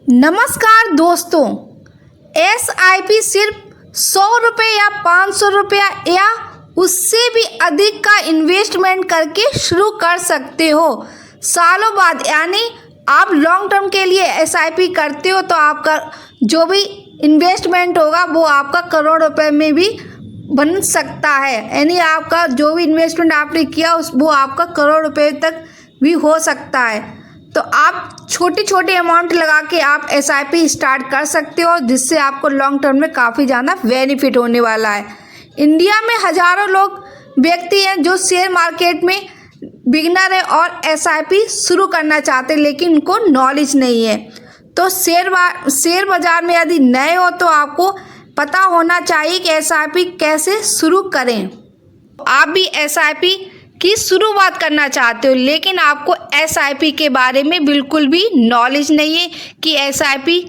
नमस्कार दोस्तों, एसआईपी सिर्फ 100 रुपये या 500 रुपया या उससे भी अधिक का इन्वेस्टमेंट करके शुरू कर सकते हो। सालों बाद यानी आप लॉन्ग टर्म के लिए एसआईपी करते हो तो आपका जो भी इन्वेस्टमेंट होगा वो आपका करोड़ रुपए में भी बन सकता है। यानी आपका जो भी इन्वेस्टमेंट आपने किया वो आपका करोड़ रुपए तक भी हो सकता है। तो आप छोटी छोटी अमाउंट लगा के आप एसआईपी स्टार्ट कर सकते हो, जिससे आपको लॉन्ग टर्म में काफ़ी ज़्यादा बेनिफिट होने वाला है। इंडिया में हज़ारों लोग व्यक्ति हैं जो शेयर मार्केट में बिगिनर है और एसआईपी शुरू करना चाहते हैं, लेकिन उनको नॉलेज नहीं है। तो शेयर बाज़ार में यदि नए हो तो आपको पता होना चाहिए कि एसआईपी कैसे शुरू करें। आप भी एसआईपी की शुरुआत करना चाहते हो, लेकिन आपको एसआईपी के बारे में बिल्कुल भी नॉलेज नहीं है कि एसआईपी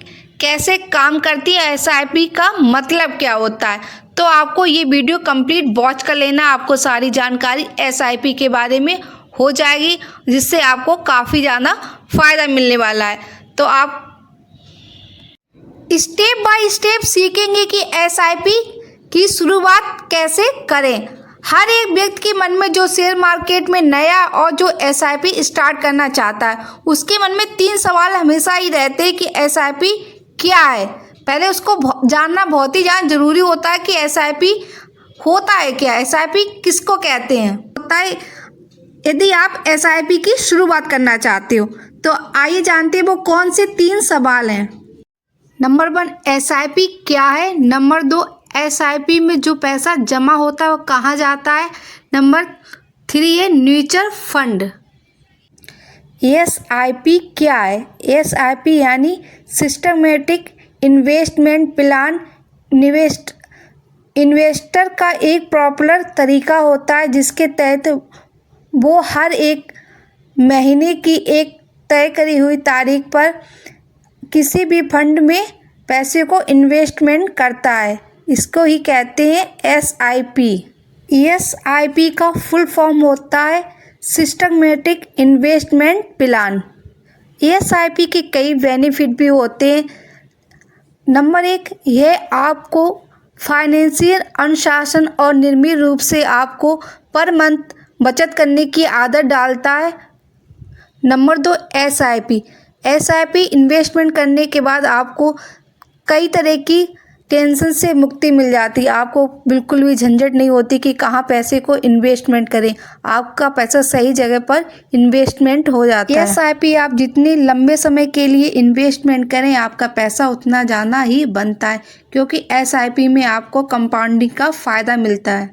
कैसे काम करती है, एसआईपी का मतलब क्या होता है। तो आपको ये वीडियो कंप्लीट वॉच कर लेना, आपको सारी जानकारी एसआईपी के बारे में हो जाएगी, जिससे आपको काफ़ी ज़्यादा फ़ायदा मिलने वाला है। तो आप स्टेप बाय स्टेप सीखेंगे कि एसआईपी की शुरुआत कैसे करें। हर एक व्यक्ति के मन में जो शेयर मार्केट में नया और जो एसआईपी स्टार्ट करना चाहता है, उसके मन में 3 सवाल हमेशा ही रहते हैं कि एसआईपी क्या है। पहले उसको जानना बहुत ही ज़्यादा ज़रूरी होता है कि एसआईपी होता है क्या, एसआईपी किसको कहते हैं होता है। यदि आप एसआईपी की शुरुआत करना चाहते हो तो आइए जानते हैं वो कौन से 3 सवाल हैं। नंबर 1, एसआईपी क्या है। नंबर 2, एसआईपी में जो पैसा जमा होता है वो कहाँ जाता है। नंबर 3 है म्यूचुअल फंड। एसआईपी क्या है। एसआईपी यानी सिस्टमेटिक इन्वेस्टमेंट प्लान। इन्वेस्टर का एक पॉपुलर तरीका होता है जिसके तहत वो हर एक महीने की एक तय करी हुई तारीख पर किसी भी फंड में पैसे को इन्वेस्टमेंट करता है। इसको ही कहते हैं एसआईपी। एसआईपी का फुल फॉर्म होता है सिस्टमेटिक इन्वेस्टमेंट प्लान। एसआईपी के कई बेनिफिट भी होते हैं। नंबर 1, यह आपको फाइनेंशियल अनुशासन और नियमित रूप से आपको पर मंथ बचत करने की आदत डालता है। नंबर 2, एसआईपी इन्वेस्टमेंट करने के बाद आपको कई तरह की टेंशन से मुक्ति मिल जाती है। आपको बिल्कुल भी झंझट नहीं होती कि कहाँ पैसे को इन्वेस्टमेंट करें, आपका पैसा सही जगह पर इन्वेस्टमेंट हो जाता है। एसआईपी आप जितने लंबे समय के लिए इन्वेस्टमेंट करें आपका पैसा उतना ज़्यादा ही बनता है, क्योंकि एसआईपी में आपको कंपाउंडिंग का फ़ायदा मिलता है।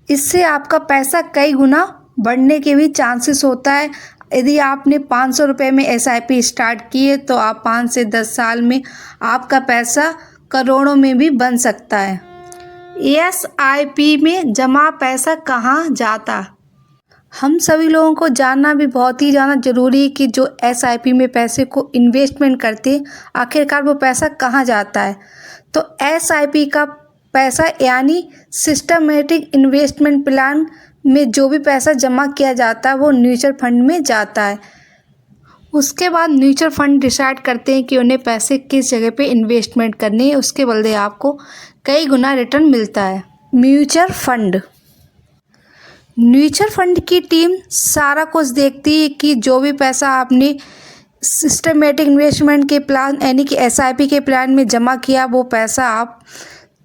इससे आपका पैसा कई गुना बढ़ने के भी चांसेस होता है। यदि आपने 500 रुपये में एसआईपी स्टार्ट की है तो आप 5 से 10 साल में आपका पैसा करोड़ों में भी बन सकता है। एसआईपी में जमा पैसा कहाँ जाता, हम सभी लोगों को जानना भी बहुत ही ज़्यादा ज़रूरी है कि जो एसआईपी में पैसे को इन्वेस्टमेंट करते हैं आखिरकार वो पैसा कहाँ जाता है। तो एसआईपी का पैसा यानी सिस्टमेटिक इन्वेस्टमेंट प्लान में जो भी पैसा जमा किया जाता है वो म्यूचुअल फंड में जाता है। उसके बाद म्यूचुअल फंड डिसाइड करते हैं कि उन्हें पैसे किस जगह पे इन्वेस्टमेंट करने हैं, उसके बदले आपको कई गुना रिटर्न मिलता है। म्यूचुअल फंड की टीम सारा कुछ देखती है कि जो भी पैसा आपने सिस्टमेटिक इन्वेस्टमेंट के प्लान यानी कि एसआईपी के प्लान में जमा किया वो पैसा आप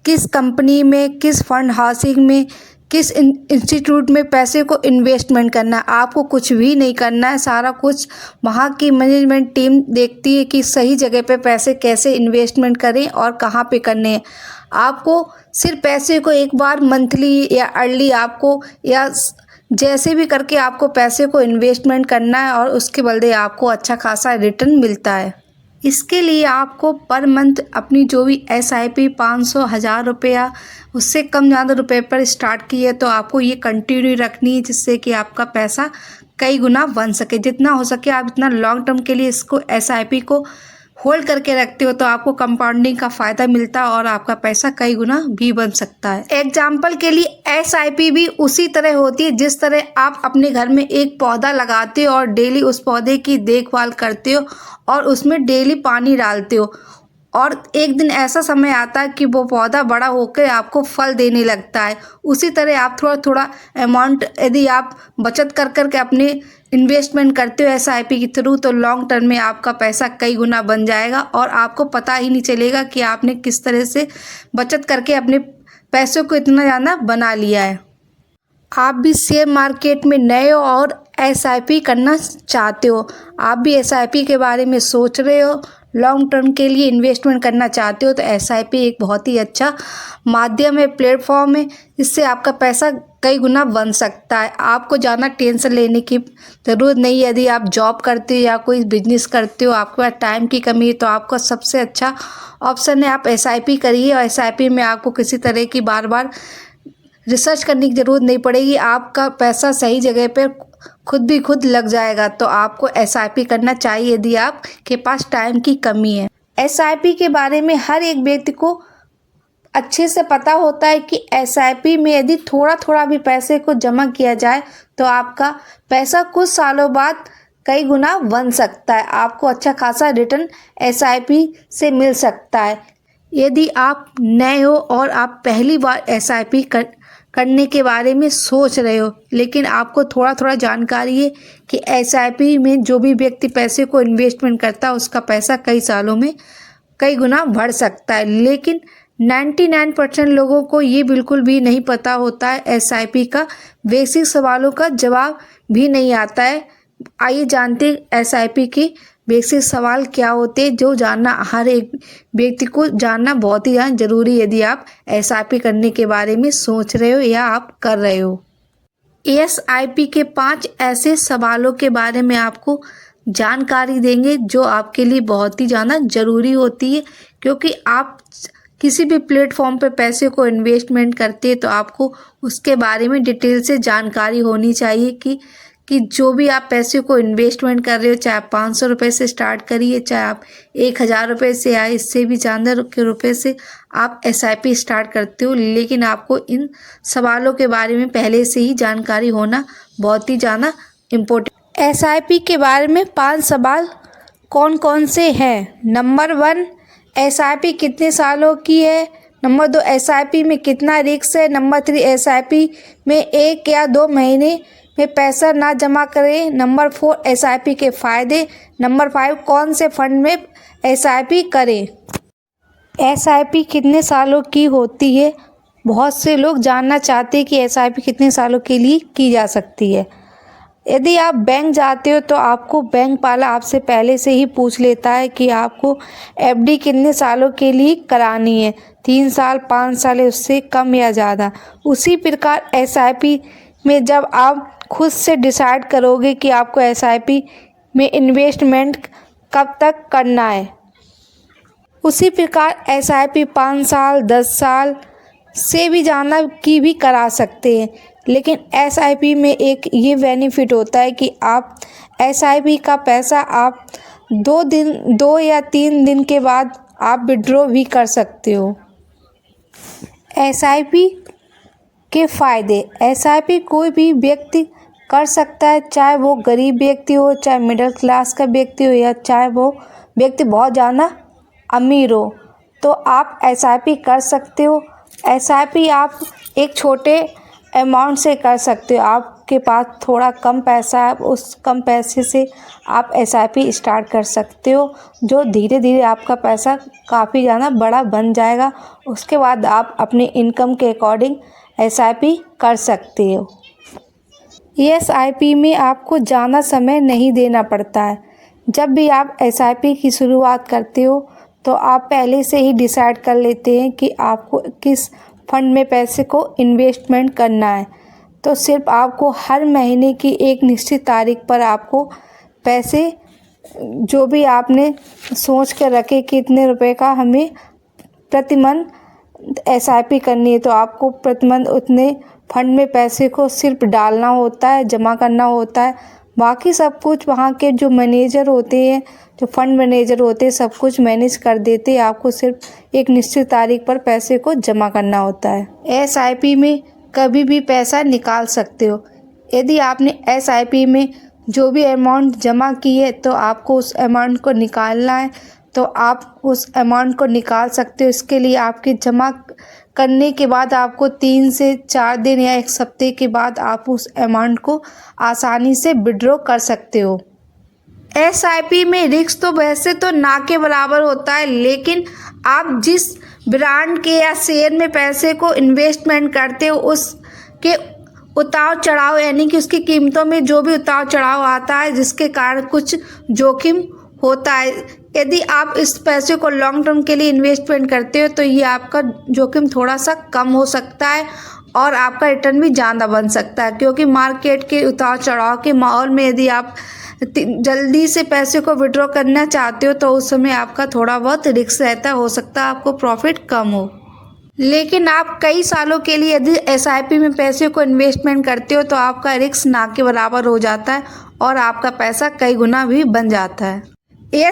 किस कंपनी में, किस फंड हाउसिंग में, किस इंस्टीट्यूट में पैसे को इन्वेस्टमेंट करना है। आपको कुछ भी नहीं करना है, सारा कुछ वहाँ की मैनेजमेंट टीम देखती है कि सही जगह पे पैसे कैसे इन्वेस्टमेंट करें और कहाँ पे करने हैं। आपको सिर्फ पैसे को एक बार मंथली या अर्ली आपको या जैसे भी करके आपको पैसे को इन्वेस्टमेंट करना है और उसके बदले आपको अच्छा खासा रिटर्न मिलता है। इसके लिए आपको पर मंथ अपनी जो भी एसआईपी 500, 1000 रुपया उससे कम ज़्यादा रुपए पर स्टार्ट की है तो आपको ये कंटिन्यू रखनी है, जिससे कि आपका पैसा कई गुना बन सके। जितना हो सके आप इतना लॉन्ग टर्म के लिए इसको एसआईपी को होल्ड करके रखते हो तो आपको कंपाउंडिंग का फ़ायदा मिलता है और आपका पैसा कई गुना भी बन सकता है। एग्जाम्पल के लिए SIP भी उसी तरह होती है जिस तरह आप अपने घर में एक पौधा लगाते हो और डेली उस पौधे की देखभाल करते हो और उसमें डेली पानी डालते हो, और एक दिन ऐसा समय आता है कि वो पौधा बड़ा होकर आपको फल देने लगता है। उसी तरह आप थोड़ा थोड़ा अमाउंट यदि आप बचत कर कर के अपने इन्वेस्टमेंट करते हो SIP के थ्रू, तो लॉन्ग टर्म में आपका पैसा कई गुना बन जाएगा और आपको पता ही नहीं चलेगा कि आपने किस तरह से बचत करके अपने पैसों को इतना ज़्यादा बना लिया है। आप भी शेयर मार्केट में नए हो और SIP करना चाहते हो, आप भी SIP के बारे में सोच रहे हो, लॉन्ग टर्म के लिए इन्वेस्टमेंट करना चाहते हो, तो SIP एक बहुत ही अच्छा माध्यम है, प्लेटफॉर्म है, जिससे आपका पैसा कई गुना बन सकता है। आपको ज़्यादा टेंशन लेने की ज़रूरत नहीं है। यदि आप जॉब करते हो या कोई बिजनेस करते हो, आपके पास टाइम की कमी है, तो आपका सबसे अच्छा ऑप्शन है आप SIP करिए। और SIP में आपको किसी तरह की बार बार रिसर्च करने की ज़रूरत नहीं पड़ेगी, आपका पैसा सही जगह पर खुद लग जाएगा। तो आपको SIP करना चाहिए यदि आपके पास टाइम की कमी है। SIP के बारे में हर एक व्यक्ति को अच्छे से पता होता है कि SIP में यदि थोड़ा थोड़ा भी पैसे को जमा किया जाए तो आपका पैसा कुछ सालों बाद कई गुना बन सकता है, आपको अच्छा खासा रिटर्न SIP से मिल सकता है। यदि आप नए हो और आप पहली बार SIP करने के बारे में सोच रहे हो, लेकिन आपको थोड़ा थोड़ा जानकारी है कि SIP में जो भी व्यक्ति पैसे को इन्वेस्टमेंट करता है उसका पैसा कई सालों में कई गुना बढ़ सकता है, लेकिन 99% लोगों को ये बिल्कुल भी नहीं पता होता है। SIP का बेसिक सवालों का जवाब भी नहीं आता है। आइए जानते हैं SIP के बेसिक सवाल क्या होते हैं, जो जानना हर एक व्यक्ति को जानना बहुत ही ज़्यादा ज़रूरी है यदि आप SIP करने के बारे में सोच रहे हो या आप कर रहे हो। SIP के 5 ऐसे सवालों के बारे में आपको जानकारी देंगे जो आपके लिए बहुत ही ज़्यादा ज़रूरी होती है, क्योंकि आप किसी भी प्लेटफॉर्म पे पैसे को इन्वेस्टमेंट करते हैं तो आपको उसके बारे में डिटेल से जानकारी होनी चाहिए कि जो भी आप पैसे को इन्वेस्टमेंट कर रहे हो, चाहे आप 500 रुपये से स्टार्ट करिए, चाहे आप 1000 रुपये से या इससे भी ज़्यादा के रुपये से आप SIP स्टार्ट करते हो, लेकिन आपको इन सवालों के बारे में पहले से ही जानकारी होना बहुत ही ज़्यादा इम्पोर्टेंट। SIP के बारे में 5 सवाल कौन कौन से हैं? नंबर 1, SIP कितने सालों की है? नंबर 2, SIP में कितना रिस्क है? नंबर 3, SIP में 1 या 2 महीने में पैसा ना जमा करें। नंबर 4, SIP के फ़ायदे। नंबर 5, कौन से फंड में SIP करें? SIP कितने सालों की होती है? बहुत से लोग जानना चाहते हैं कि SIP कितने सालों के लिए की जा सकती है। यदि आप बैंक जाते हो तो आपको बैंक वाला आपसे पहले से ही पूछ लेता है कि आपको FD कितने सालों के लिए करानी है, 3 साल, 5 साल, उससे कम या ज़्यादा। उसी प्रकार SIP में जब आप खुद से डिसाइड करोगे कि आपको SIP में इन्वेस्टमेंट कब तक करना है, उसी प्रकार SIP 5 साल, 10 साल से भी ज़्यादा की भी करा सकते हैं। लेकिन SIP में एक ये बेनिफिट होता है कि आप SIP का पैसा आप 2 या 3 दिन के बाद आप विड्रॉ भी कर सकते हो। SIP के फ़ायदे। SIP कोई भी व्यक्ति कर सकता है, चाहे वो गरीब व्यक्ति हो, चाहे मिडिल क्लास का व्यक्ति हो, या चाहे वो व्यक्ति बहुत ज़्यादा अमीर हो, तो आप SIP कर सकते हो। SIP आप एक छोटे अमाउंट से कर सकते हो। आपके पास थोड़ा कम पैसा है, उस कम पैसे से आप SIP स्टार्ट कर सकते हो, जो धीरे धीरे आपका पैसा काफ़ी ज़्यादा बड़ा बन जाएगा। उसके बाद आप अपने इनकम के अकॉर्डिंग SIP कर सकते हो। SIP में आपको ज़्यादा समय नहीं देना पड़ता है। जब भी आप SIP की शुरुआत करते हो तो आप पहले से ही डिसाइड कर लेते हैं कि आपको किस फंड में पैसे को इन्वेस्टमेंट करना है। तो सिर्फ आपको हर महीने की एक निश्चित तारीख पर आपको पैसे जो भी आपने सोच कर रखे कि इतने रुपए का हमें प्रतिमंथ SIP करनी है, तो आपको प्रतिमंथ उतने फंड में पैसे को सिर्फ डालना होता है, जमा करना होता है। बाकी सब कुछ वहाँ के जो मैनेजर होते हैं, जो फंड मैनेजर होते हैं, सब कुछ मैनेज कर देते हैं। आपको सिर्फ एक निश्चित तारीख पर पैसे को जमा करना होता है। SIP में कभी भी पैसा निकाल सकते हो। यदि आपने SIP में जो भी अमाउंट जमा की है तो आपको उस अमाउंट को निकालना है, तो आप उस अमाउंट को निकाल सकते हो। इसके लिए आपके जमा करने के बाद आपको 3 से 4 दिन या 1 हफ्ते के बाद आप उस अमाउंट को आसानी से विड्रॉ कर सकते हो। SIP में रिस्क तो वैसे तो ना के बराबर होता है, लेकिन आप जिस ब्रांड के या शेयर में पैसे को इन्वेस्टमेंट करते हो उसके उतार चढ़ाव, यानी कि उसकी कीमतों में जो भी उतार चढ़ाव आता है जिसके कारण कुछ जोखिम होता है। यदि आप इस पैसे को लॉन्ग टर्म के लिए इन्वेस्टमेंट करते हो तो ये आपका जोखिम थोड़ा सा कम हो सकता है और आपका रिटर्न भी ज़्यादा बन सकता है, क्योंकि मार्केट के उतार चढ़ाव के माहौल में यदि आप जल्दी से पैसे को विड्रॉ करना चाहते हो तो उस समय आपका थोड़ा बहुत रिस्क रहता है, हो सकता है आपको प्रॉफिट कम हो। लेकिन आप कई सालों के लिए यदि SIP में पैसे को इन्वेस्टमेंट करते हो तो आपका रिस्क ना के बराबर हो जाता है और आपका पैसा कई गुना भी बन जाता है।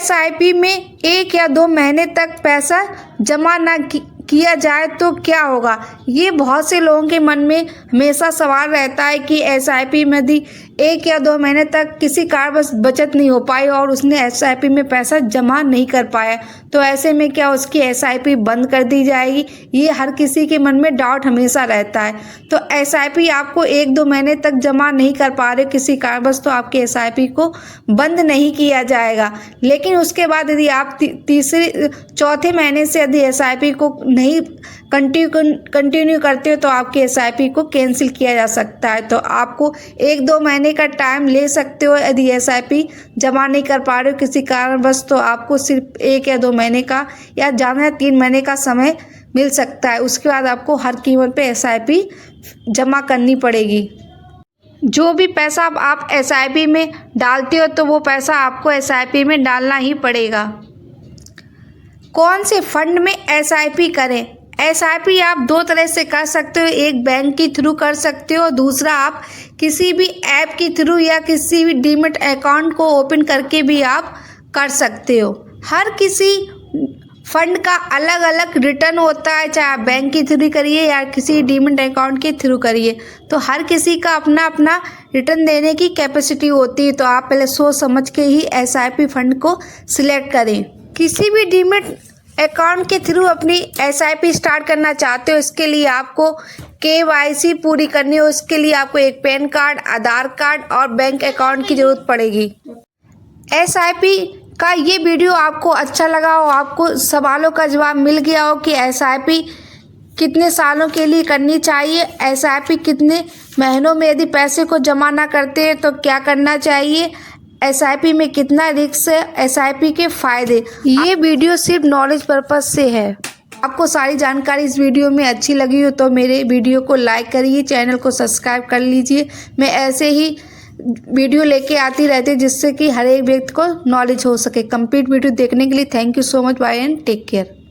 SIP में 1 या 2 महीने तक पैसा जमा ना किया जाए तो क्या होगा, ये बहुत से लोगों के मन में हमेशा सवाल रहता है कि SIP में यदि 1 या 2 महीने तक किसी कारणवश बचत नहीं हो पाई और उसने SIP में पैसा जमा नहीं कर पाया तो ऐसे में क्या उसकी SIP बंद कर दी जाएगी, ये हर किसी के मन में डाउट हमेशा रहता है। तो SIP आपको 1-2 महीने तक जमा नहीं कर पा रहे किसी कारणवश तो आपके SIP को बंद नहीं किया जाएगा, लेकिन उसके बाद यदि आप तीसरे चौथे महीने से यदि SIP को नहीं कंटिन्यू करते हो तो आपके SIP को कैंसिल किया जा सकता है। तो आपको 1-2 महीने का टाइम ले सकते हो। यदि SIP जमा नहीं कर पा रहे हो किसी कारणवश तो आपको सिर्फ 1 या 2 महीने का या ज़्यादा 3 महीने का समय मिल सकता है। उसके बाद आपको हर कीमत पे SIP जमा करनी पड़ेगी। जो भी पैसा आप SIP में डालते हो तो वो पैसा आपको SIP में डालना ही पड़ेगा। कौन से फंड में SIP करें? SIP आप 2 तरह से कर सकते हो, एक बैंक के थ्रू कर सकते हो, दूसरा आप किसी भी ऐप के थ्रू या किसी भी डीमैट अकाउंट को ओपन करके भी आप कर सकते हो। हर किसी फंड का अलग अलग रिटर्न होता है, चाहे आप बैंक के थ्रू करिए या किसी डीमैट अकाउंट के थ्रू करिए, तो हर किसी का अपना अपना रिटर्न देने की कैपेसिटी होती है। तो आप पहले सोच समझ के ही SIP फंड को सिलेक्ट करें। किसी भी डीमैट अकाउंट के थ्रू अपनी SIP स्टार्ट करना चाहते हो, इसके लिए आपको KYC पूरी करनी हो। इसके लिए आपको एक पैन कार्ड, आधार कार्ड और बैंक अकाउंट की ज़रूरत पड़ेगी। SIP का ये वीडियो आपको अच्छा लगा हो, आपको सवालों का जवाब मिल गया हो कि SIP कितने सालों के लिए करनी चाहिए, SIP कितने महीनों में यदि पैसे को जमा ना करते हैं तो क्या करना चाहिए, SIP में कितना रिस्क है, SIP के फ़ायदे। ये वीडियो सिर्फ नॉलेज पर्पज़ से है। आपको सारी जानकारी इस वीडियो में अच्छी लगी हो तो मेरे वीडियो को लाइक करिए, चैनल को सब्सक्राइब कर लीजिए। मैं ऐसे ही वीडियो लेके आती रहती है जिससे कि हर एक व्यक्ति को नॉलेज हो सके। कंप्लीट वीडियो देखने के लिए thank you so much, bye and take care.